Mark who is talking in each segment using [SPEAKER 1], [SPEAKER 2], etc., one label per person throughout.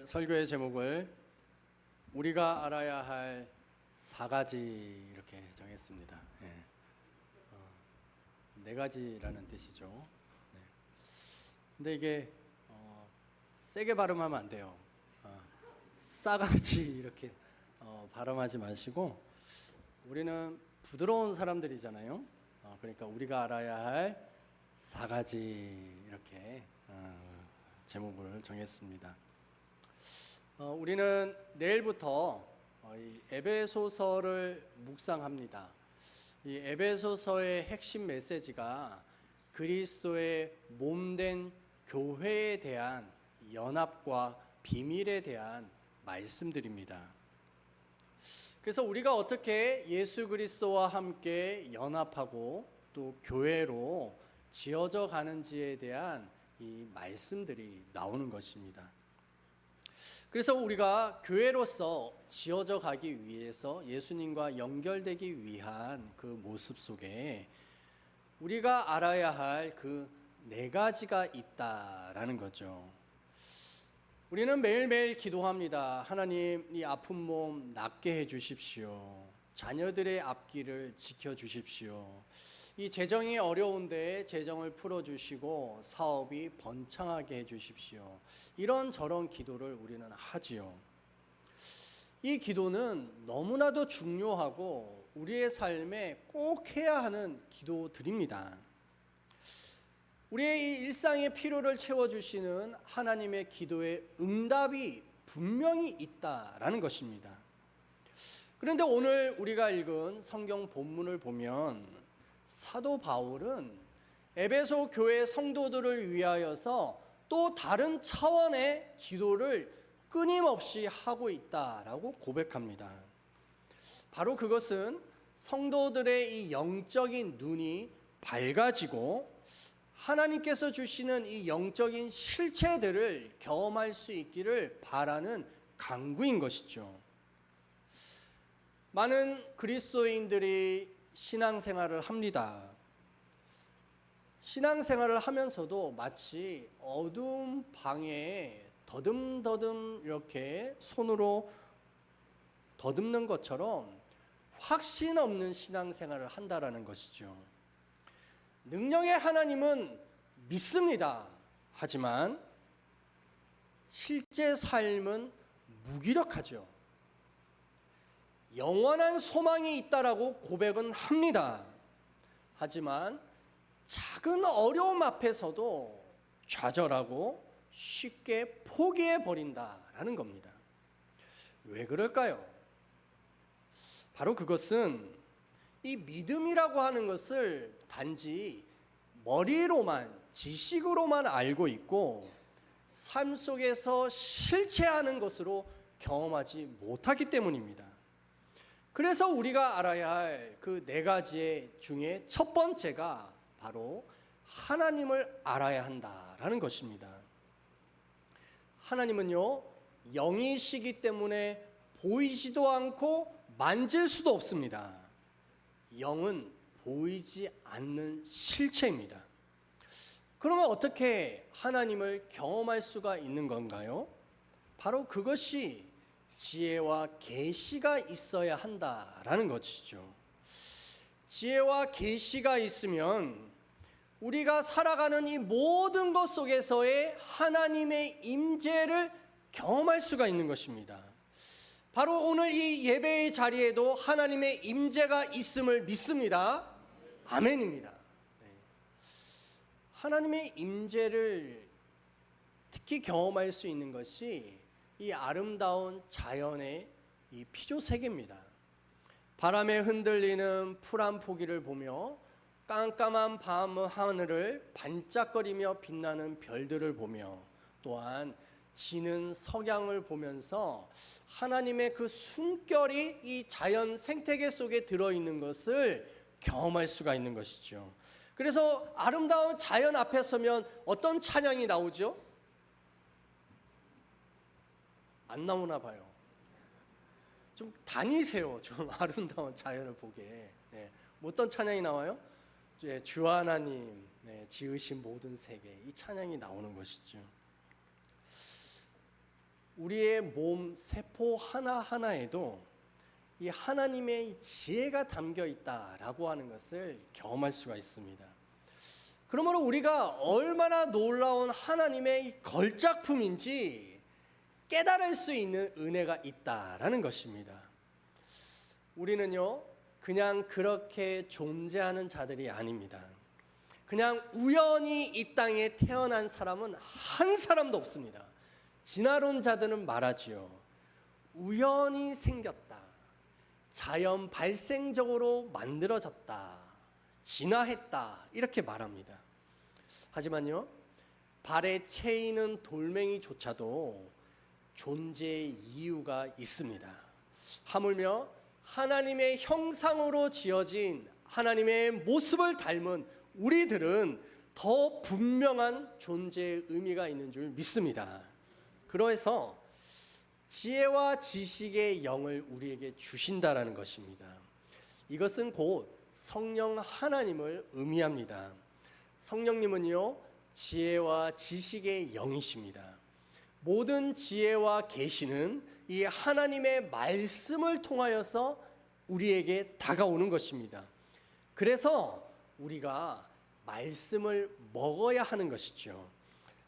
[SPEAKER 1] 설교의 제목을 우리가 알아야 할 4가지 이렇게 정했습니다. 네 가지라는 뜻이죠. 네. 근데 이게 세게 발음하면 안 돼요. 싸가지 이렇게 발음하지 마시고, 우리는 부드러운 사람들이잖아요. 그러니까 우리가 알아야 할 4가지 이렇게 제목을 정했습니다. 우리는 내일부터 이 에베소서를 묵상합니다. 이 에베소서의 핵심 메시지가 그리스도의 몸된 교회에 대한 연합과 비밀에 대한 말씀들입니다. 그래서 우리가 어떻게 예수 그리스도와 함께 연합하고 또 교회로 지어져 가는지에 대한 이 말씀들이 나오는 것입니다. 그래서 우리가 교회로서 지어져 가기 위해서 예수님과 연결되기 위한 그 모습 속에 우리가 알아야 할 그 4가지가 있다라는 거죠. 우리는 매일매일 기도합니다. 하나님, 이 아픈 몸 낫게 해 주십시오. 자녀들의 앞길을 지켜 주십시오. 이 재정이 어려운데 재정을 풀어주시고 사업이 번창하게 해주십시오. 이런저런 기도를 우리는 하지요. 이 기도는 너무나도 중요하고 우리의 삶에 꼭 해야 하는 기도들입니다. 우리의 이 일상의 필요를 채워주시는 하나님의 기도의 응답이 분명히 있다라는 것입니다. 그런데 오늘 우리가 읽은 성경 본문을 보면 사도 바울은 에베소 교회 성도들을 위하여서 또 다른 차원의 기도를 끊임없이 하고 있다라고 고백합니다. 바로 그것은 성도들의 이 영적인 눈이 밝아지고 하나님께서 주시는 이 영적인 실체들을 경험할 수 있기를 바라는 간구인 것이죠. 많은 그리스도인들이 신앙생활을 합니다. 신앙생활을 하면서도 마치 어두운 방에 더듬더듬 이렇게 손으로 더듬는 것처럼 확신 없는 신앙생활을 한다라는 것이죠. 능력의 하나님은 믿습니다. 하지만 실제 삶은 무기력하죠. 영원한 소망이 있다라고 고백은 합니다. 하지만 작은 어려움 앞에서도 좌절하고 쉽게 포기해 버린다라는 겁니다. 왜 그럴까요? 바로 그것은 이 믿음이라고 하는 것을 단지 머리로만, 지식으로만 알고 있고 삶 속에서 실체하는 것으로 경험하지 못하기 때문입니다. 그래서 우리가 알아야 할 그 4가지 중에 첫 번째가 바로 하나님을 알아야 한다라는 것입니다. 하나님은요, 영이시기 때문에 보이지도 않고 만질 수도 없습니다. 영은 보이지 않는 실체입니다. 그러면 어떻게 하나님을 경험할 수가 있는 건가요? 바로 그것이 지혜와 계시가 있어야 한다라는 것이죠. 지혜와 계시가 있으면 우리가 살아가는 이 모든 것 속에서의 하나님의 임재를 경험할 수가 있는 것입니다. 바로 오늘 이 예배의 자리에도 하나님의 임재가 있음을 믿습니다. 아멘입니다. 하나님의 임재를 특히 경험할 수 있는 것이 이 아름다운 자연의 이 피조세계입니다. 바람에 흔들리는 푸른 포기를 보며 깜깜한 밤 하늘을 반짝거리며 빛나는 별들을 보며 또한 지는 석양을 보면서 하나님의 그 숨결이 이 자연 생태계 속에 들어있는 것을 경험할 수가 있는 것이죠. 그래서 아름다운 자연 앞에 서면 어떤 찬양이 나오죠? 안 나오나 봐요. 좀 다니세요. 좀 아름다운 자연을 보게. 어떤 찬양이 나와요? 주 하나님 지으신 모든 세계, 이 찬양이 나오는 것이죠. 우리의 몸 세포 하나하나에도 이 하나님의 지혜가 담겨 있다라고 하는 것을 경험할 수가 있습니다. 그러므로 우리가 얼마나 놀라운 하나님의 걸작품인지 깨달을 수 있는 은혜가 있다라는 것입니다. 우리는요, 그냥 그렇게 존재하는 자들이 아닙니다. 그냥 우연히 이 땅에 태어난 사람은 한 사람도 없습니다. 진화론자들은 말하지요. 우연히 생겼다. 자연 발생적으로 만들어졌다. 진화했다. 이렇게 말합니다. 하지만요, 발에 채이는 돌멩이조차도 존재의 이유가 있습니다. 하물며 하나님의 형상으로 지어진 하나님의 모습을 닮은 우리들은 더 분명한 존재의 의미가 있는 줄 믿습니다. 그래서 지혜와 지식의 영을 우리에게 주신다라는 것입니다. 이것은 곧 성령 하나님을 의미합니다. 성령님은요, 지혜와 지식의 영이십니다. 모든 지혜와 계시는 이 하나님의 말씀을 통하여서 우리에게 다가오는 것입니다. 그래서 우리가 말씀을 먹어야 하는 것이죠.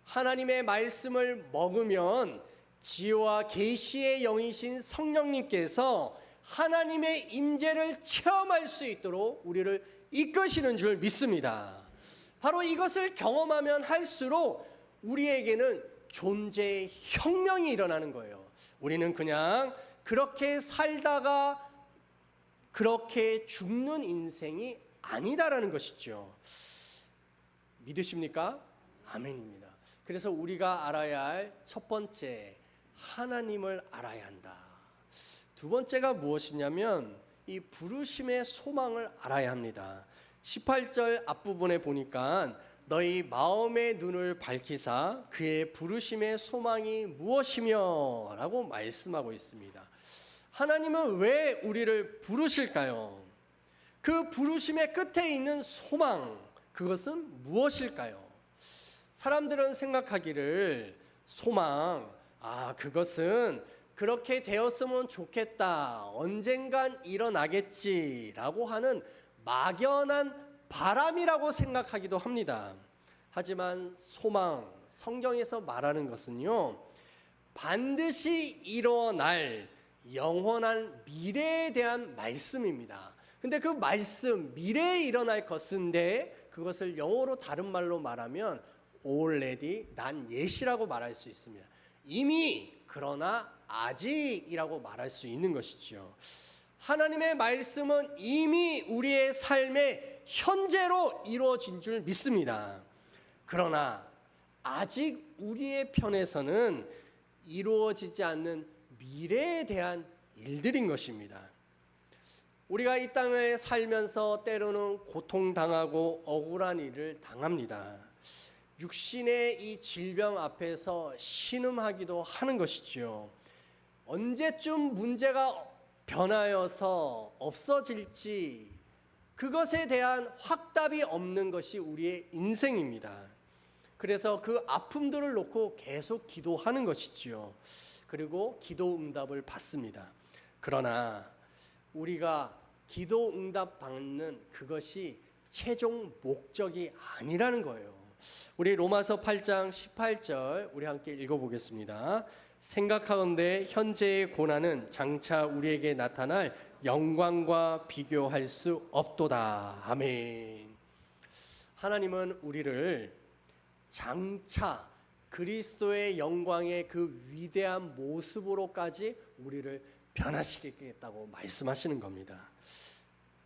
[SPEAKER 1] 하나님의 말씀을 먹으면 지혜와 계시의 영이신 성령님께서 하나님의 임재를 체험할 수 있도록 우리를 이끄시는 줄 믿습니다. 바로 이것을 경험하면 할수록 우리에게는 존재의 혁명이 일어나는 거예요. 우리는 그냥 그렇게 살다가 그렇게 죽는 인생이 아니다라는 것이죠. 믿으십니까? 아멘입니다. 그래서 우리가 알아야 할 첫 번째, 하나님을 알아야 한다. 두 번째가 무엇이냐면 이 부르심의 소망을 알아야 합니다. 18절 앞부분에 보니까 너희 마음의 눈을 밝히사 그의 부르심의 소망이 무엇이며 라고 말씀하고 있습니다. 하나님은 왜 우리를 부르실까요? 그 부르심의 끝에 있는 소망, 그것은 무엇일까요? 사람들은 생각하기를 소망, 그것은 그렇게 되었으면 좋겠다, 언젠간 일어나겠지라고 하는 막연한 바람이라고 생각하기도 합니다. 하지만 소망, 성경에서 말하는 것은요, 반드시 일어날 영원한 미래에 대한 말씀입니다. 근데 그 말씀, 미래에 일어날 것인데 그것을 영어로 다른 말로 말하면 already, 난 yet이라고 말할 수 있습니다. 이미, 그러나 아직이라고 말할 수 있는 것이죠. 하나님의 말씀은 이미 우리의 삶에 현재로 이루어진 줄 믿습니다. 그러나 아직 우리의 편에서는 이루어지지 않는 미래에 대한 일들인 것입니다. 우리가 이 땅을 살면서 때로는 고통당하고 억울한 일을 당합니다. 육신의 이 질병 앞에서 신음하기도 하는 것이죠. 언제쯤 문제가 변하여서 없어질지 그것에 대한 확답이 없는 것이 우리의 인생입니다. 그래서 그 아픔들을 놓고 계속 기도하는 것이지요. 그리고 기도 응답을 받습니다. 그러나 우리가 기도 응답 받는 그것이 최종 목적이 아니라는 거예요. 우리 로마서 8장 18절 우리 함께 읽어보겠습니다. 생각하건대 현재의 고난은 장차 우리에게 나타날 영광과 비교할 수 없도다. 아멘. 하나님은 우리를 장차 그리스도의 영광의 그 위대한 모습으로까지 우리를 변화시키겠다고 말씀하시는 겁니다.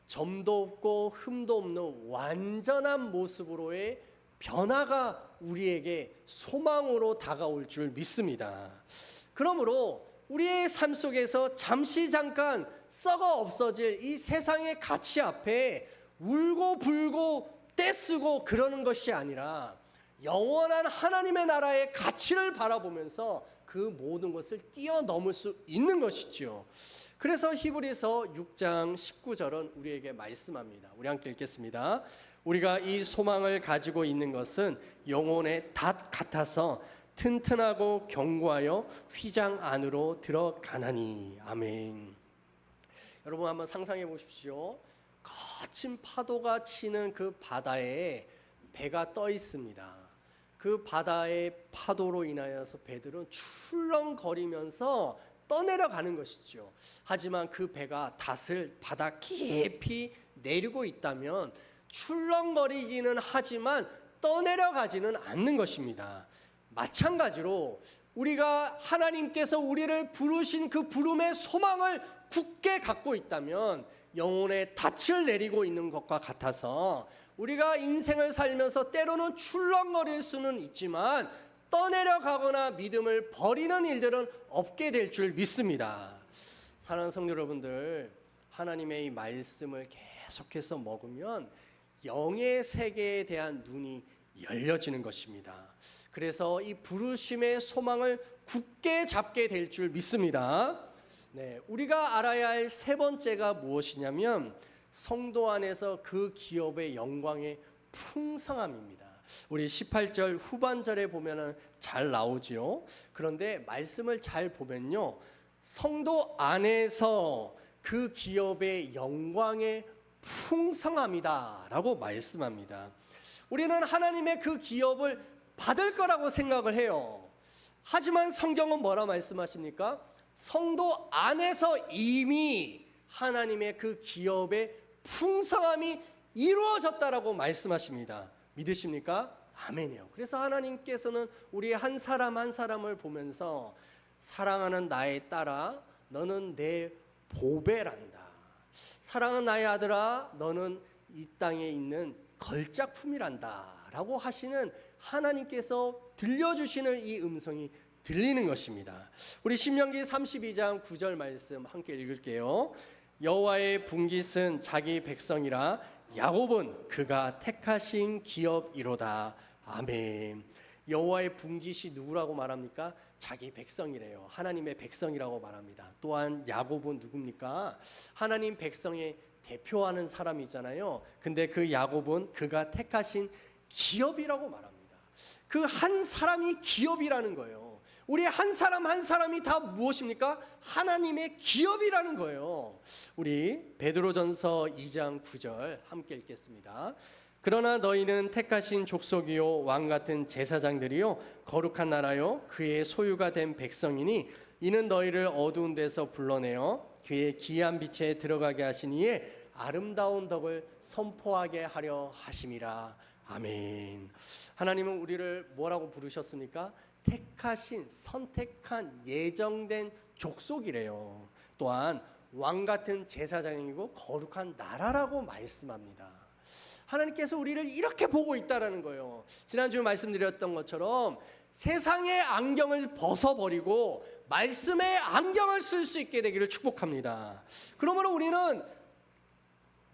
[SPEAKER 1] 점도 없고 흠도 없는 완전한 모습으로의 변화가 우리에게 소망으로 다가올 줄 믿습니다. 그러므로 우리의 삶 속에서 잠시 잠깐 썩어 없어질 이 세상의 가치 앞에 울고 불고 떼쓰고 그러는 것이 아니라 영원한 하나님의 나라의 가치를 바라보면서 그 모든 것을 뛰어넘을 수 있는 것이죠. 그래서 히브리서 6장 19절은 우리에게 말씀합니다. 우리 함께 읽겠습니다. 우리가 이 소망을 가지고 있는 것은 영혼의 닷 같아서 튼튼하고 견고하여 휘장 안으로 들어가나니. 아멘. 여러분 한번 상상해 보십시오. 거친 파도가 치는 그 바다에 배가 떠 있습니다. 그 바다의 파도로 인하여서 배들은 출렁거리면서 떠내려가는 것이죠. 하지만 그 배가 닷을 바다 깊이 내리고 있다면 출렁거리기는 하지만 떠내려가지는 않는 것입니다. 마찬가지로 우리가 하나님께서 우리를 부르신 그 부름의 소망을 굳게 갖고 있다면 영혼의 닻을 내리고 있는 것과 같아서 우리가 인생을 살면서 때로는 출렁거릴 수는 있지만 떠내려가거나 믿음을 버리는 일들은 없게 될 줄 믿습니다. 사랑하는 성도 여러분들, 하나님의 이 말씀을 계속해서 먹으면 영의 세계에 대한 눈이 열려지는 것입니다. 그래서 이 부르심의 소망을 굳게 잡게 될 줄 믿습니다. 네, 우리가 알아야 할 세 번째가 무엇이냐면 성도 안에서 그 기업의 영광의 풍성함입니다. 우리 18절 후반절에 보면은 잘 나오지요. 그런데 말씀을 잘 보면요, 성도 안에서 그 기업의 영광의 풍성함이다라고 말씀합니다. 우리는 하나님의 그 기업을 받을 거라고 생각을 해요. 하지만 성경은 뭐라 말씀하십니까? 성도 안에서 이미 하나님의 그 기업의 풍성함이 이루어졌다라고 말씀하십니다. 믿으십니까? 아멘이요. 그래서 하나님께서는 우리 한 사람 한 사람을 보면서 사랑하는 나의 딸아, 너는 내 보배란다. 사랑하는 나의 아들아, 너는 이 땅에 있는 걸작품이란다 라고 하시는 하나님께서 들려주시는 이 음성이 들리는 것입니다. 우리 신명기 32장 9절 말씀 함께 읽을게요. 여호와의 분깃은 자기 백성이라 야곱은 그가 택하신 기업이로다. 아멘. 여호와의 분깃이 누구라고 말합니까? 자기 백성이래요. 하나님의 백성이라고 말합니다. 또한 야곱은 누굽니까? 하나님 백성의 대표하는 사람이잖아요. 근데 그 야곱은 그가 택하신 기업이라고 말합니다. 그 한 사람이 기업이라는 거예요. 우리 한 사람 한 사람이 다 무엇입니까? 하나님의 기업이라는 거예요. 우리 베드로전서 2장 9절 함께 읽겠습니다. 그러나 너희는 택하신 족속이요 왕 같은 제사장들이요 거룩한 나라요 그의 소유가 된 백성이니 이는 너희를 어두운 데서 불러내어 그의 기이한 빛에 들어가게 하신 이의 아름다운 덕을 선포하게 하려 하심이라. 아멘. 하나님은 우리를 뭐라고 부르셨습니까? 택하신, 선택한, 예정된 족속이래요. 또한 왕 같은 제사장이고 거룩한 나라라고 말씀합니다. 하나님께서 우리를 이렇게 보고 있다라는 거예요. 지난주에 말씀드렸던 것처럼 세상의 안경을 벗어버리고 말씀의 안경을 쓸 수 있게 되기를 축복합니다. 그러므로 우리는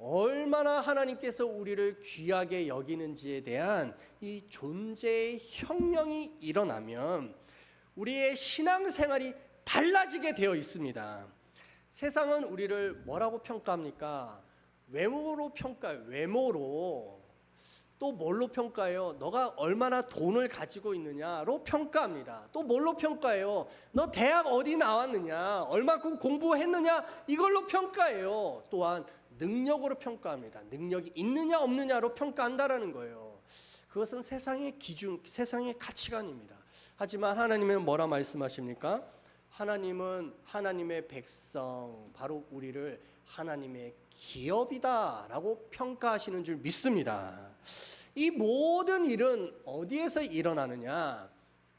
[SPEAKER 1] 얼마나 하나님께서 우리를 귀하게 여기는지에 대한 이 존재의 혁명이 일어나면 우리의 신앙생활이 달라지게 되어 있습니다. 세상은 우리를 뭐라고 평가합니까? 외모로 평가해요. 외모로. 또 뭘로 평가해요? 너가 얼마나 돈을 가지고 있느냐로 평가합니다. 또 뭘로 평가해요? 너 대학 어디 나왔느냐? 얼마큼 공부했느냐? 이걸로 평가해요. 또한 능력으로 평가합니다. 능력이 있느냐 없느냐로 평가한다라는 거예요. 그것은 세상의 기준, 세상의 가치관입니다. 하지만 하나님은 뭐라 말씀하십니까? 하나님은 하나님의 백성, 바로 우리를 하나님의 기업이다라고 평가하시는 줄 믿습니다. 이 모든 일은 어디에서 일어나느냐?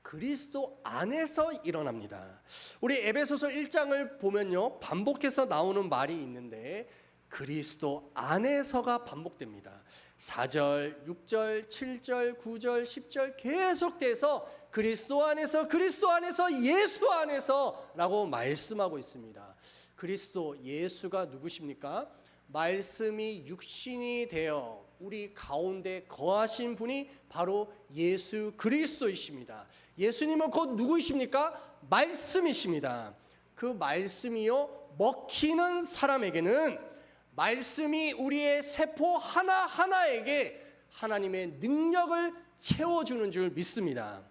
[SPEAKER 1] 그리스도 안에서 일어납니다. 우리 에베소서 1장을 보면요, 반복해서 나오는 말이 있는데 그리스도 안에서가 반복됩니다. 4절, 6절, 7절, 9절, 10절 계속돼서 그리스도 안에서, 그리스도 안에서, 예수 안에서 라고 말씀하고 있습니다. 그리스도, 예수가 누구십니까? 말씀이 육신이 되어 우리 가운데 거하신 분이 바로 예수 그리스도이십니다. 예수님은 곧 누구이십니까? 말씀이십니다. 그 말씀이요, 먹히는 사람에게는 말씀이 우리의 세포 하나하나에게 하나님의 능력을 채워주는 줄 믿습니다.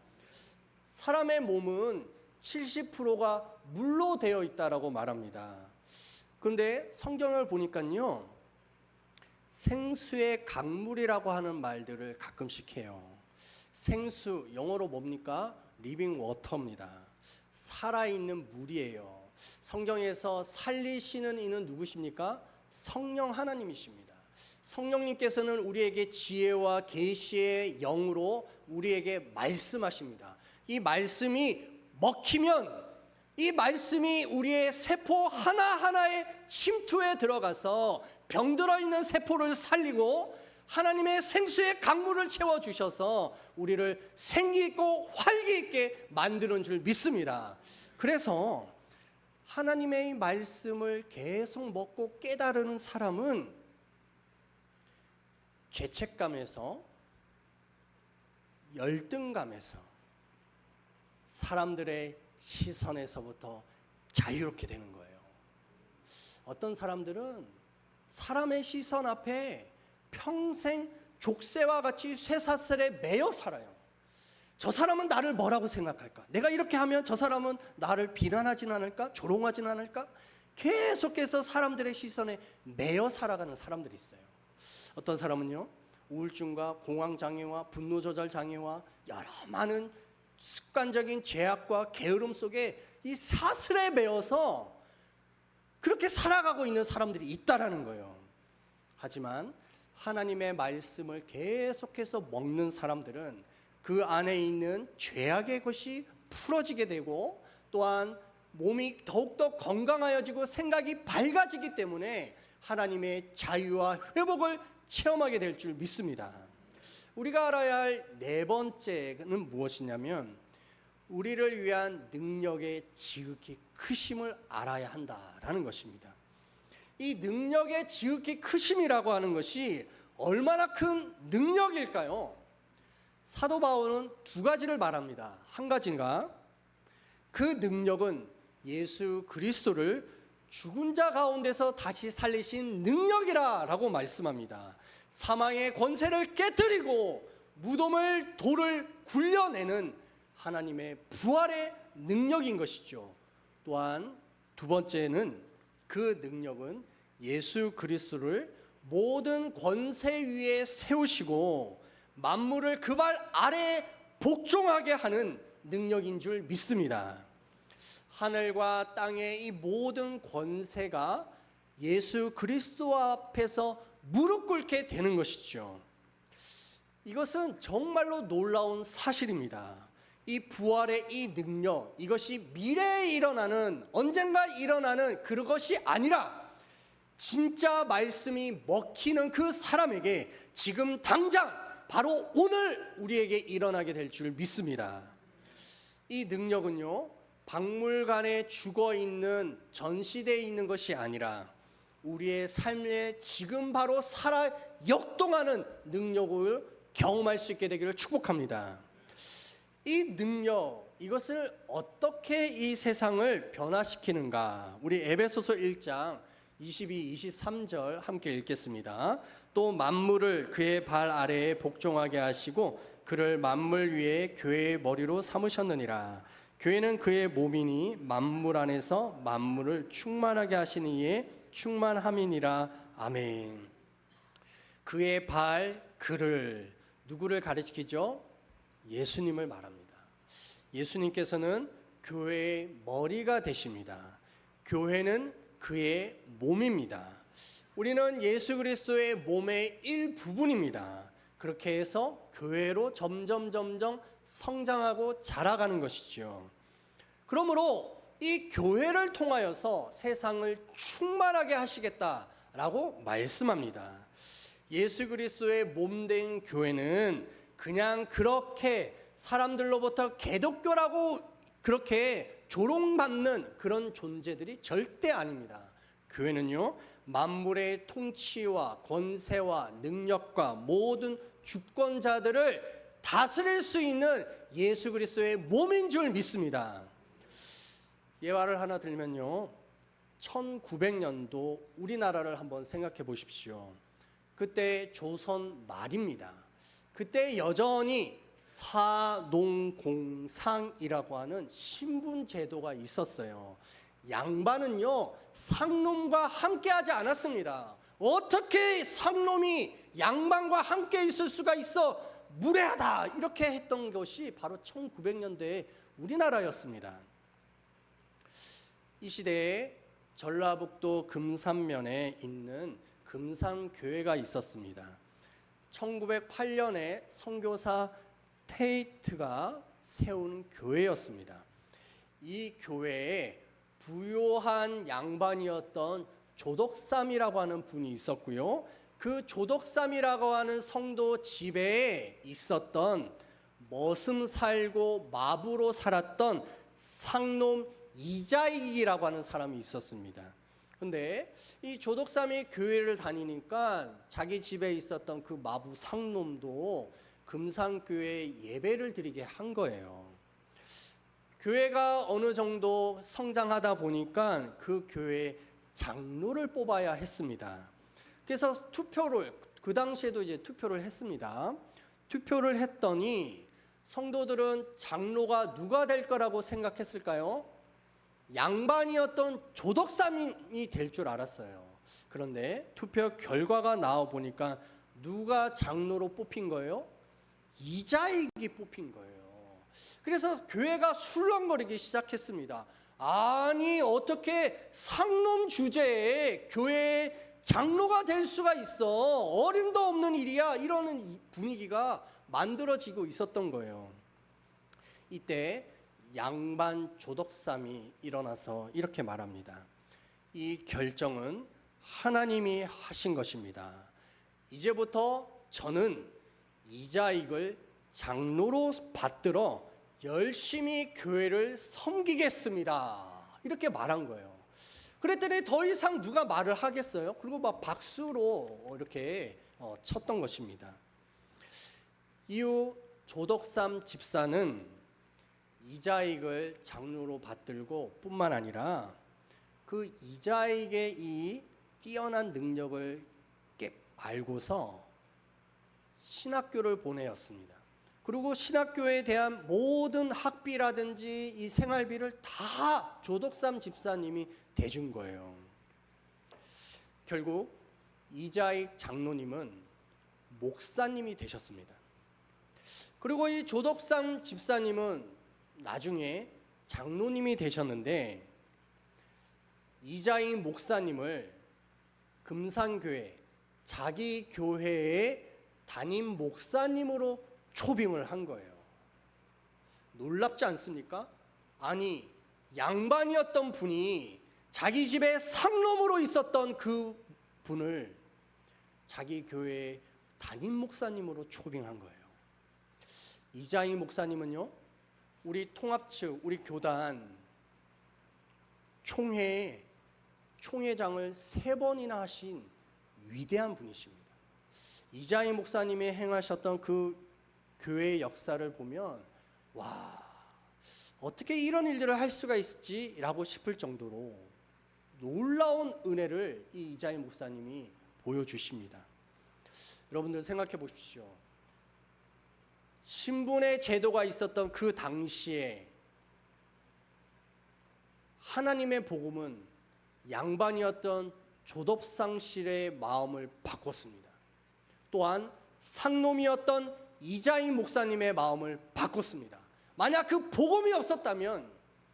[SPEAKER 1] 사람의 몸은 70%가 물로 되어 있다라고 말합니다. 그런데 성경을 보니까요, 생수의 강물이라고 하는 말들을 가끔씩 해요. 생수, 영어로 뭡니까? 리빙 워터입니다. 살아있는 물이에요. 성경에서 살리시는 이는 누구십니까? 성령 하나님이십니다. 성령님께서는 우리에게 지혜와 계시의 영으로 우리에게 말씀하십니다. 이 말씀이 먹히면 이 말씀이 우리의 세포 하나하나에 침투해 들어가서 병들어 있는 세포를 살리고 하나님의 생수의 강물을 채워주셔서 우리를 생기 있고 활기 있게 만드는 줄 믿습니다. 그래서 하나님의 말씀을 계속 먹고 깨달은 사람은 죄책감에서, 열등감에서, 사람들의 시선에서부터 자유롭게 되는 거예요. 어떤 사람들은 사람의 시선 앞에 평생 족쇄와 같이 쇠사슬에 매여 살아요. 저 사람은 나를 뭐라고 생각할까? 내가 이렇게 하면 저 사람은 나를 비난하진 않을까? 조롱하진 않을까? 계속해서 사람들의 시선에 매여 살아가는 사람들이 있어요. 어떤 사람은요, 우울증과 공황장애와 분노조절장애와 여러 많은 습관적인 죄악과 게으름 속에 이 사슬에 매여서 그렇게 살아가고 있는 사람들이 있다라는 거예요. 하지만 하나님의 말씀을 계속해서 먹는 사람들은 그 안에 있는 죄악의 것이 풀어지게 되고 또한 몸이 더욱더 건강하여지고 생각이 밝아지기 때문에 하나님의 자유와 회복을 체험하게 될 줄 믿습니다. 우리가 알아야 할 네 번째는 무엇이냐면 우리를 위한 능력의 지극히 크심을 알아야 한다라는 것입니다. 이 능력의 지극히 크심이라고 하는 것이 얼마나 큰 능력일까요? 사도 바울은 두 가지를 말합니다. 한 가지가 그 능력은 예수 그리스도를 죽은 자 가운데서 다시 살리신 능력이라 라고 말씀합니다. 사망의 권세를 깨뜨리고 무덤을 돌을 굴려내는 하나님의 부활의 능력인 것이죠. 또한 두 번째는 그 능력은 예수 그리스도를 모든 권세 위에 세우시고 만물을 그 발 아래에 복종하게 하는 능력인 줄 믿습니다. 하늘과 땅의 이 모든 권세가 예수 그리스도 앞에서 무릎 꿇게 되는 것이죠. 이것은 정말로 놀라운 사실입니다. 이 부활의 이 능력, 이것이 미래에 일어나는, 언젠가 일어나는 그것이 아니라 진짜 말씀이 먹히는 그 사람에게 지금 당장 바로 오늘 우리에게 일어나게 될 줄 믿습니다. 이 능력은요, 박물관에 죽어있는 전시대에 있는 것이 아니라 우리의 삶에 지금 바로 살아 역동하는 능력을 경험할 수 있게 되기를 축복합니다. 이 능력, 이것을 어떻게 이 세상을 변화시키는가? 우리 에베소서 1장 22, 23절 함께 읽겠습니다. 또 만물을 그의 발 아래에 복종하게 하시고 그를 만물 위에 교회의 머리로 삼으셨느니라. 교회는 그의 몸이니 만물 안에서 만물을 충만하게 하시는 이의 충만함이니라. 아멘. 그의 발, 그를, 누구를 가리키죠? 예수님을 말합니다. 예수님께서는 교회의 머리가 되십니다. 교회는 그의 몸입니다. 우리는 예수 그리스도의 몸의 일부분입니다. 그렇게 해서 교회로 점점 성장하고 자라가는 것이죠. 그러므로 이 교회를 통하여서 세상을 충만하게 하시겠다라고 말씀합니다. 예수 그리스도의 몸된 교회는 그냥 그렇게 사람들로부터 개독교라고 그렇게 조롱받는 그런 존재들이 절대 아닙니다. 교회는요, 만물의 통치와 권세와 능력과 모든 주권자들을 다스릴 수 있는 예수 그리스도의 몸인 줄 믿습니다. 예화를 하나 들면요, 1900년도 우리나라를 한번 생각해 보십시오. 그때 조선 말입니다. 그때 여전히 사농공상이라고 하는 신분 제도가 있었어요. 양반은요, 상놈과 함께하지 않았습니다. 어떻게 상놈이 양반과 함께 있을 수가 있어? 무례하다! 이렇게 했던 것이 바로 1900년대의 우리나라였습니다. 이 시대에 전라북도 금산면에 있는 금산교회가 있었습니다. 1908년에 선교사 테이트가 세운 교회였습니다. 이 교회에 부요한 양반이었던 조덕삼이라고 하는 분이 있었고요. 그 조덕삼이라고 하는 성도 집에 있었던 머슴 살고 마부로 살았던 상놈 이자익이라고 하는 사람이 있었습니다. 근데 이 조덕삼이 교회를 다니니까 자기 집에 있었던 그 마부 상놈도 금산교회에 예배를 드리게 한 거예요. 교회가 어느 정도 성장하다 보니까 그 교회에 장로를 뽑아야 했습니다. 그래서 그 당시에도 이제 투표를 했습니다. 투표를 했더니 성도들은 장로가 누가 될 거라고 생각했을까요? 양반이었던 조덕삼이 될 줄 알았어요. 그런데 투표 결과가 나와 보니까 누가 장로로 뽑힌 거예요? 이자익이 뽑힌 거예요. 그래서 교회가 술렁거리기 시작했습니다. 아니, 어떻게 상놈 주제에 교회에 장로가 될 수가 있어? 어림도 없는 일이야. 이러는 분위기가 만들어지고 있었던 거예요. 이때 양반 조덕삼이 일어나서 이렇게 말합니다. 이 결정은 하나님이 하신 것입니다. 이제부터 저는 이자익을 장로로 받들어 열심히 교회를 섬기겠습니다. 이렇게 말한 거예요. 그랬더니 더 이상 누가 말을 하겠어요? 그리고 막 박수로 이렇게 쳤던 것입니다. 이후 조덕삼 집사는 이자익을 장로로 받들고 뿐만 아니라 그 이자익의 이 뛰어난 능력을 알고서 신학교를 보내었습니다. 그리고 신학교에 대한 모든 학비라든지 이 생활비를 다 조덕삼 집사님이 대준 거예요. 결국 이자익 장로님은 목사님이 되셨습니다. 그리고 이 조덕삼 집사님은 나중에 장로님이 되셨는데 이자익 목사님을 금산교회 자기 교회의 담임 목사님으로 초빙을 한 거예요. 놀랍지 않습니까? 아니, 양반이었던 분이 자기 집에 상놈으로 있었던 그 분을 자기 교회의 담임 목사님으로 초빙한 거예요. 이자익 목사님은요, 우리 통합측, 우리 교단 총회장을 3번이나 하신 위대한 분이십니다. 이자익 목사님이 행하셨던 그 교회의 역사를 보면 와, 어떻게 이런 일들을 할 수가 있지라고 싶을 정도로 놀라운 은혜를 이 이자익 목사님이 보여주십니다. 여러분들 생각해 보십시오. 신분의 제도가 있었던 그 당시에 하나님의 복음은 양반이었던 조덕삼실의 마음을 바꿨습니다. 또한 상놈이었던 이자익 목사님의 마음을 바꿨습니다. 만약 그 복음이 없었다면,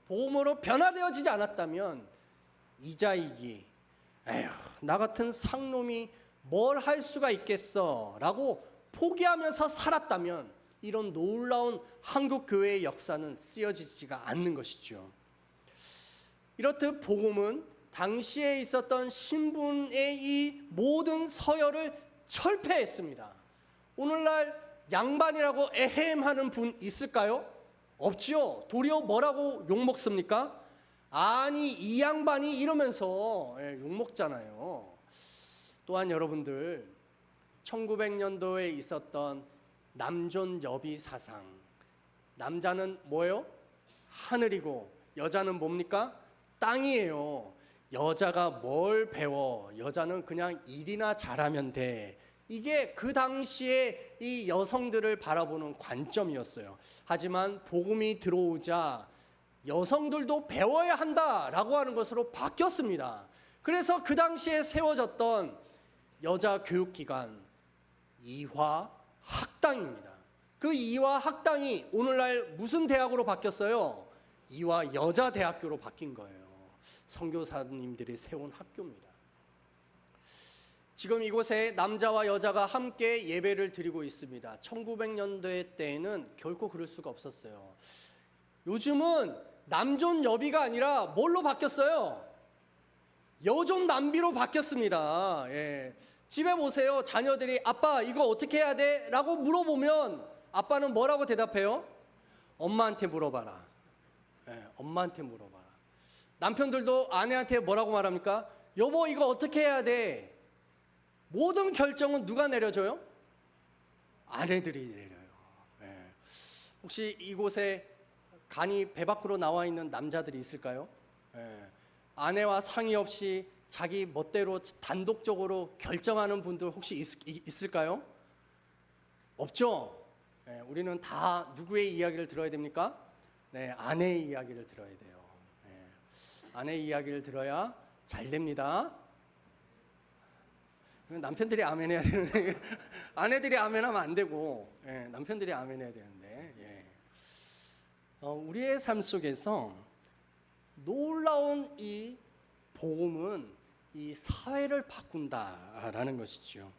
[SPEAKER 1] 복음으로 변화되어지지 않았다면 이자익이 에휴, 나 같은 상놈이 뭘 할 수가 있겠어 라고 포기하면서 살았다면 이런 놀라운 한국 교회의 역사는 쓰여지지가 않는 것이죠. 이렇듯 복음은 당시에 있었던 신분의 이 모든 서열을 철폐했습니다. 오늘날 양반이라고 에헴하는 분 있을까요? 없지요. 도리어 뭐라고 욕먹습니까? 아니, 이 양반이 이러면서 욕먹잖아요. 또한 여러분들 1900년도에 있었던 남존 여비 사상, 남자는 뭐예요? 하늘이고 여자는 뭡니까? 땅이에요. 여자가 뭘 배워? 여자는 그냥 일이나 잘하면 돼. 이게 그 당시에 이 여성들을 바라보는 관점이었어요. 하지만 복음이 들어오자 여성들도 배워야 한다라고 하는 것으로 바뀌었습니다. 그래서 그 당시에 세워졌던 여자 교육기관 이화학당입니다. 그 이화학당이 오늘날 무슨 대학으로 바뀌었어요? 이화여자대학교로 바뀐 거예요. 선교사님들이 세운 학교입니다. 지금 이곳에 남자와 여자가 함께 예배를 드리고 있습니다. 1900년대 때에는 결코 그럴 수가 없었어요. 요즘은 남존 여비가 아니라 뭘로 바뀌었어요? 여존 남비로 바뀌었습니다. 예. 집에 보세요. 자녀들이 아빠 이거 어떻게 해야 돼? 라고 물어보면 아빠는 뭐라고 대답해요? 엄마한테 물어봐라. 예, 엄마한테 물어봐라. 남편들도 아내한테 뭐라고 말합니까? 여보 이거 어떻게 해야 돼? 모든 결정은 누가 내려줘요? 아내들이 내려요. 예. 혹시 이곳에 간이 배 밖으로 나와 있는 남자들이 있을까요? 예. 아내와 상의 없이 자기 멋대로 단독적으로 결정하는 분들 혹시 있을까요? 없죠? 예. 우리는 다 누구의 이야기를 들어야 됩니까? 네, 아내의 이야기를 들어야 돼요. 예. 아내의 이야기를 들어야 잘 됩니다. 남편들이 아멘 해야 되는데 아내들이 아멘 하면 안 되고 예, 남편들이 아멘 해야 되는데 예. 우리의 삶 속에서 놀라운 이 복음은 이 사회를 바꾼다라는 것이죠.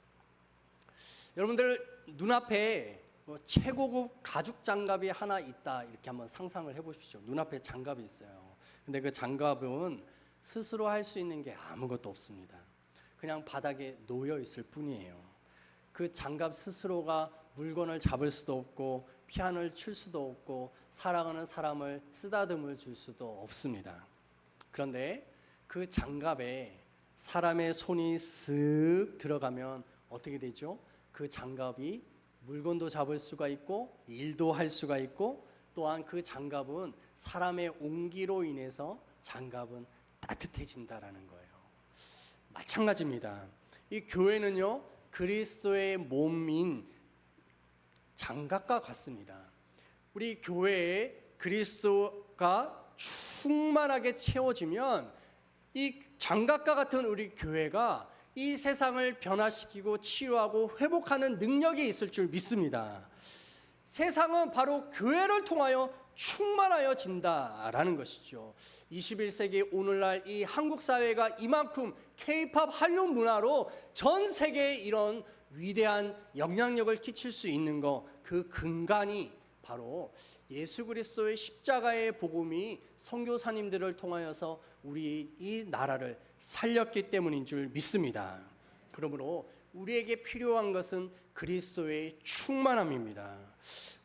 [SPEAKER 1] 여러분들 눈앞에 최고급 가죽 장갑이 하나 있다 이렇게 한번 상상을 해보십시오. 눈앞에 장갑이 있어요. 근데 그 장갑은 스스로 할 수 있는 게 아무것도 없습니다. 그냥 바닥에 놓여 있을 뿐이에요. 그 장갑 스스로가 물건을 잡을 수도 없고 피안을 칠 수도 없고 사랑하는 사람을 쓰다듬을 줄 수도 없습니다. 그런데 그 장갑에 사람의 손이 쓱 들어가면 어떻게 되죠? 그 장갑이 물건도 잡을 수가 있고 일도 할 수가 있고 또한 그 장갑은 사람의 온기로 인해서 장갑은 따뜻해진다라는 거예요. 마찬가지입니다. 이 교회는요 그리스도의 몸인 장갑과 같습니다. 우리 교회에 그리스도가 충만하게 채워지면 이 장갑과 같은 우리 교회가 이 세상을 변화시키고 치유하고 회복하는 능력이 있을 줄 믿습니다. 세상은 바로 교회를 통하여 충만하여진다라는 것이죠. 21세기 오늘날 이 한국 사회가 이만큼 K-팝 한류 문화로 전 세계에 이런 위대한 영향력을 끼칠 수 있는 그 근간이 바로 예수 그리스도의 십자가의 복음이 선교사님들을 통하여서 우리 이 나라를 살렸기 때문인 줄 믿습니다. 그러므로 우리에게 필요한 것은 그리스도의 충만함입니다.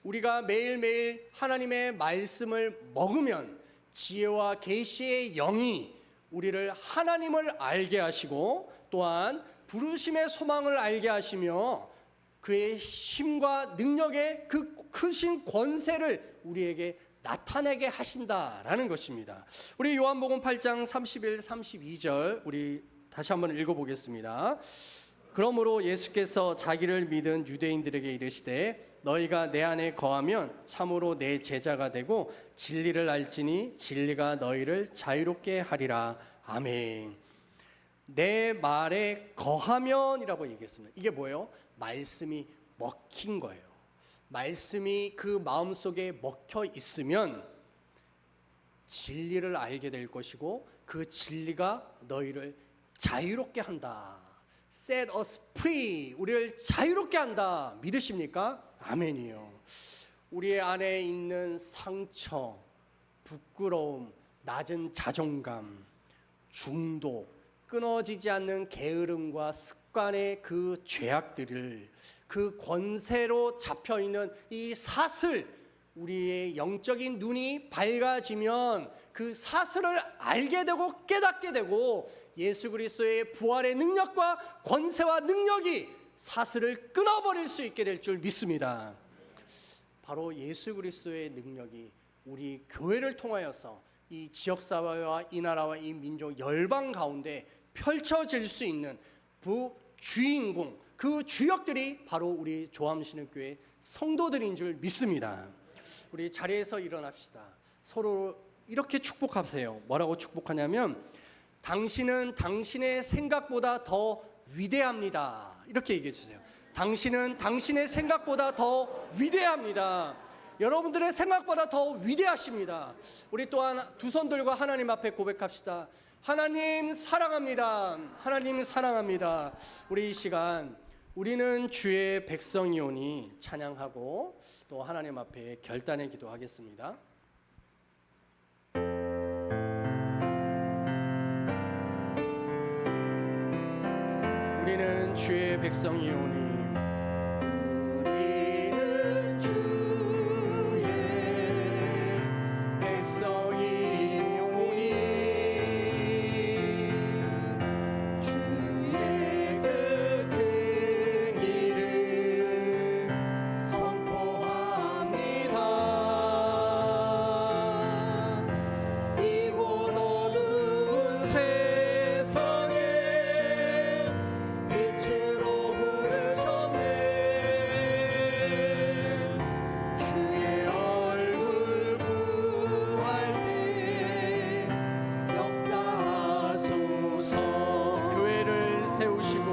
[SPEAKER 1] 우리가 매일매일 하나님의 말씀을 먹으면 지혜와 계시의 영이 우리를 하나님을 알게 하시고 또한 부르심의 소망을 알게 하시며 그의 힘과 능력의 그 크신 권세를 우리에게 나타내게 하신다라는 것입니다. 우리 요한복음 8장 31, 32절 우리 다시 한번 읽어보겠습니다. 그러므로 예수께서 자기를 믿은 유대인들에게 이르시되 너희가 내 안에 거하면 참으로 내 제자가 되고 진리를 알지니 진리가 너희를 자유롭게 하리라. 아멘. 내 말에 거하면이라고 얘기했습니다. 이게 뭐예요? 말씀이 먹힌 거예요. 말씀이 그 마음속에 먹혀 있으면 진리를 알게 될 것이고 그 진리가 너희를 자유롭게 한다. Set us free. 우리를 자유롭게 한다. 믿으십니까? 아멘이요. 우리 안에 있는 상처, 부끄러움, 낮은 자존감, 중독, 끊어지지 않는 게으름과 습관의 그 죄악들을 그 권세로 잡혀있는 이 사슬, 우리의 영적인 눈이 밝아지면 그 사슬을 알게 되고 깨닫게 되고 예수 그리스도의 부활의 능력과 권세와 능력이 사슬을 끊어버릴 수 있게 될 줄 믿습니다. 바로 예수 그리스도의 능력이 우리 교회를 통하여서 이 지역사회와 이 나라와 이 민족 열방 가운데 펼쳐질 수 있는 그 주인공, 그 주역들이 바로 우리 조암신흥교회 성도들인 줄 믿습니다. 우리 자리에서 일어납시다. 서로 이렇게 축복하세요. 뭐라고 축복하냐면 당신은 당신의 생각보다 더 위대합니다. 이렇게 얘기해 주세요. 당신은 당신의 생각보다 더 위대합니다. 여러분들의 생각보다 더 위대하십니다. 우리 또한 두 손 들고 하나님 앞에 고백합시다. 하나님 사랑합니다. 하나님 사랑합니다. 우리 이 시간 우리는 주의 백성이오니 찬양하고 또 하나님 앞에 결단의 기도하겠습니다. 우리는 주의 백성이오니 우리는 주의 백성이오니 주의 그 큰 일을 선포합니다. 이곳 어두운 세상에 빛으로 부르셨네. 주의 얼굴 구할 때 역사하소서. 교회를 세우시고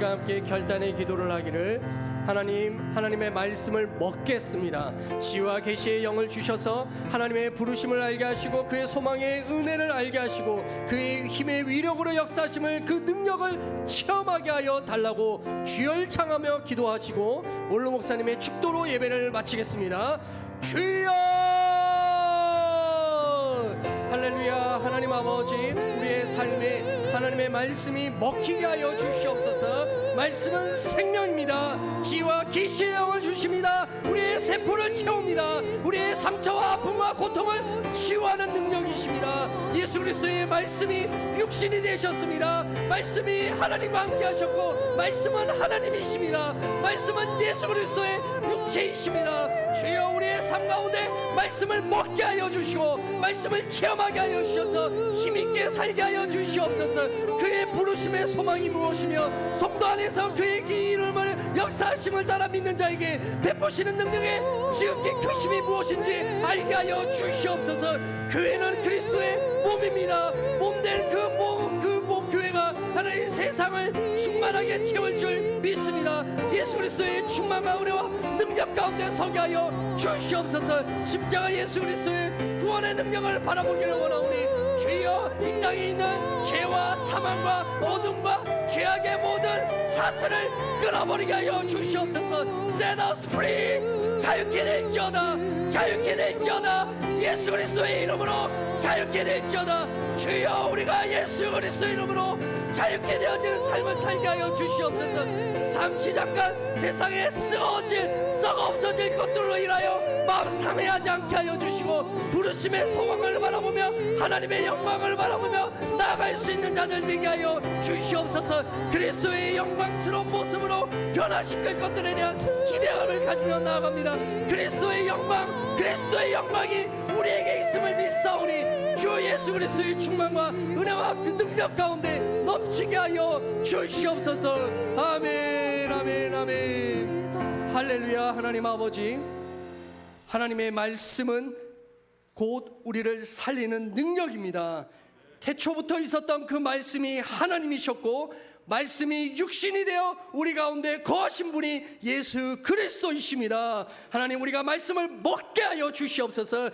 [SPEAKER 1] 함께 결단의 기도를 하기를. 하나님의 말씀을 먹겠습니다. 지혜와 계시의 영을 주셔서 하나님의 부르심을 알게 하시고 그의 소망의 은혜를 알게 하시고 그의 힘의 위력으로 역사하심을 그 능력을 체험하게 하여 달라고 주여 청하며 기도하시고 원로 목사님의 축도로 예배를 마치겠습니다. 주여 할렐루야. 하나님 아버지, 우리의 삶에 하나님의 말씀이 먹히게 하여 주시옵소서. 말씀은 생명입니다. 지혜와 계시의 영을 주십니다. 우리의 세포를 채웁니다. 우리의 상처와 아픔과 고통을 치유하는 능력이십니다. 예수 그리스도의 말씀이 육신이 되셨습니다. 말씀이 하나님과 함께 하셨고 말씀은 하나님이십니다. 말씀은 예수 그리스도의 육체이십니다. 주여 우리의 삶 가운데 말씀을 먹게 하여 주시고 말씀을 체험하게 하여 주셔서 힘있게 살게 하여 주시옵소서. 그의 부르심의 소망이 무엇이며 성도 안에서 그의 이름을 역사하심을 따라 믿는 자에게 베푸시는 능력의 지극히 크심이 무엇인지 알게 하여 주시옵소서. 교회는 그리스도의 몸입니다. 몸된 그 교회가 하나님 세상을 충만하게 채울 줄 믿습니다. 예수 그리스도의 충만과 은혜와 능력 가운데 서게 하여 주시옵소서. 십자가 예수 그리스도의 구원의 능력을 바라보기를 원하오니 주여 이 땅에 있는 죄와 사망과 어둠과 죄악의 모든 사슬을 끊어버리게 하여 주시옵소서. Set us free. 자유케 될지어다. 자유케 될지어다. 예수 그리스도의 이름으로 자유케 될지어다. 주여 우리가 예수 그리스도의 이름으로 자유케 되어지는 삶을 살게 하여 주시옵소서. 잠시 잠깐 세상에 썩어 없어질 것들로 인하여 마음 상해하지 않게 하여 주시고 부르심의 소망을 바라보며 하나님의 영광을 바라보며 나아갈 수 있는 자들 되게 하여 주시옵소서. 그리스도의 영광스러운 모습으로 변화시킬 것들에 대한 기대감을 가지며 나아갑니다. 그리스도의 영광이 우리에게 말씀을 믿사오니 주 예수 그리스도의 충만과 은혜와 그 능력 가운데 넘치게 하여 주시옵소서. 아멘, 아멘, 아멘. 할렐루야. 하나님 아버지, 하나님의 말씀은 곧 우리를 살리는 능력입니다. 태초부터 있었던 그 말씀이 하나님이셨고 말씀이 육신이 되어 우리 가운데 거하신 분이 예수 그리스도이십니다. 하나님, 우리가 말씀을 먹게 하여 주시옵소서.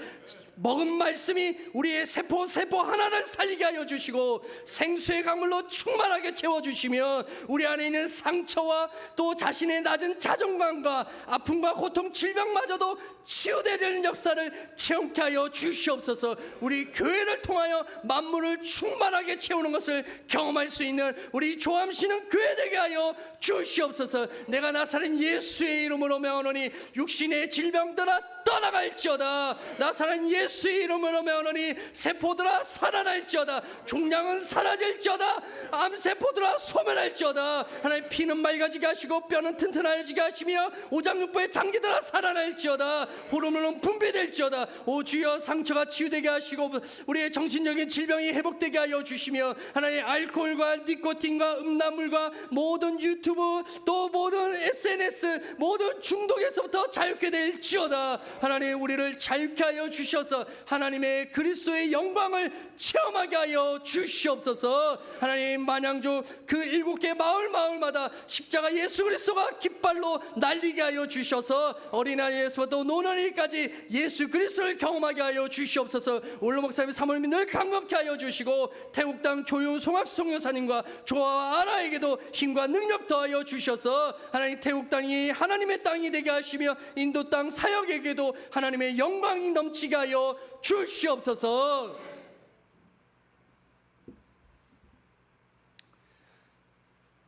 [SPEAKER 1] 먹은 말씀이 우리의 세포 하나를 살리게 하여 주시고 생수의 강물로 충만하게 채워주시며 우리 안에 있는 상처와 또 자신의 낮은 자존감과 아픔과 고통, 질병마저도 치유되는 역사를 체험케 하여 주시옵소서. 우리 교회를 통하여 만물을 충만하게 채우는 것을 경험할 수 있는 우리 조함시는 교회 되게 하여 주시옵소서. 내가 나사렛 예수의 이름으로 명하노니 육신의 질병들아 떠나갈지어다. 나사렛 예수의 이름으로 명하노니 세포들아 살아날지어다. 종양은 사라질지어다. 암세포들아 소멸할지어다. 하나님, 피는 맑아지게 하시고 뼈는 튼튼해지게 하시며 오장육부의 장기들아 살아날지어다. 호르몬은 분비될지어다. 오 주여, 상처가 치유되게 하시고 우리의 정신적인 질병이 회복되게 하여 주시며 하나님, 알코올과 니코틴과 음란물과 모든 유튜브 또 모든 SNS 모든 중독에서부터 자유케 될지어다. 하나님, 우리를 자유케 하여 주셔서 하나님의 그리스도의 영광을 체험하게 하여 주시옵소서. 하나님, 만양주 그 7개 마을마다 십자가 예수 그리스도가 깃발로 날리게 하여 주셔서 어린아이에서부터 노년일까지 예수 그리스도를 경험하게 하여 주시옵소서. 올로 목사님 사모님이 늘 강건케 하여 주시고 태국 땅 조윤 송학수 여사님과 조아와 아라에게도 힘과 능력 더하여 주셔서 하나님, 태국 땅이 하나님의 땅이 되게 하시며 인도 땅 사역에게도 하나님의 영광이 넘치게 하여 주시옵소서.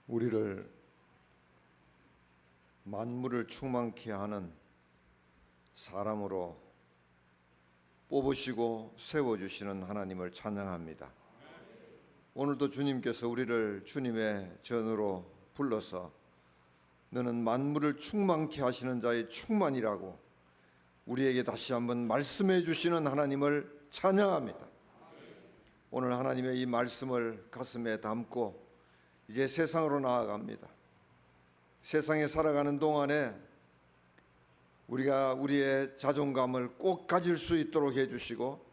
[SPEAKER 2] 우리를 만물을 충만케 하는 사람으로 뽑으시고 세워주시는 하나님을 찬양합니다. 오늘도 주님께서 우리를 주님의 전으로 불러서 너는 만물을 충만케 하시는 자의 충만이라고 우리에게 다시 한번 말씀해 주시는 하나님을 찬양합니다. 오늘 하나님의 이 말씀을 가슴에 담고 이제 세상으로 나아갑니다. 세상에 살아가는 동안에 우리가 우리의 자존감을 꼭 가질 수 있도록 해주시고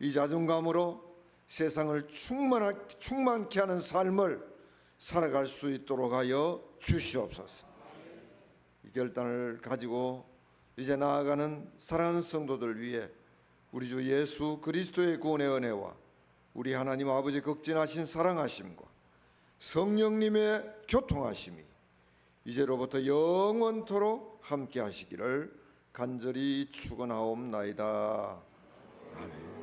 [SPEAKER 2] 이 자존감으로 세상을 충만케 하는 삶을 살아갈 수 있도록 하여 주시옵소서. 이 결단을 가지고 이제 나아가는 사랑하는 성도들 위해 우리 주 예수 그리스도의 구원의 은혜와 우리 하나님 아버지 극진하신 사랑하심과 성령님의 교통하심이 이제로부터 영원토록 함께 하시기를 간절히 축원하옵나이다. 아멘.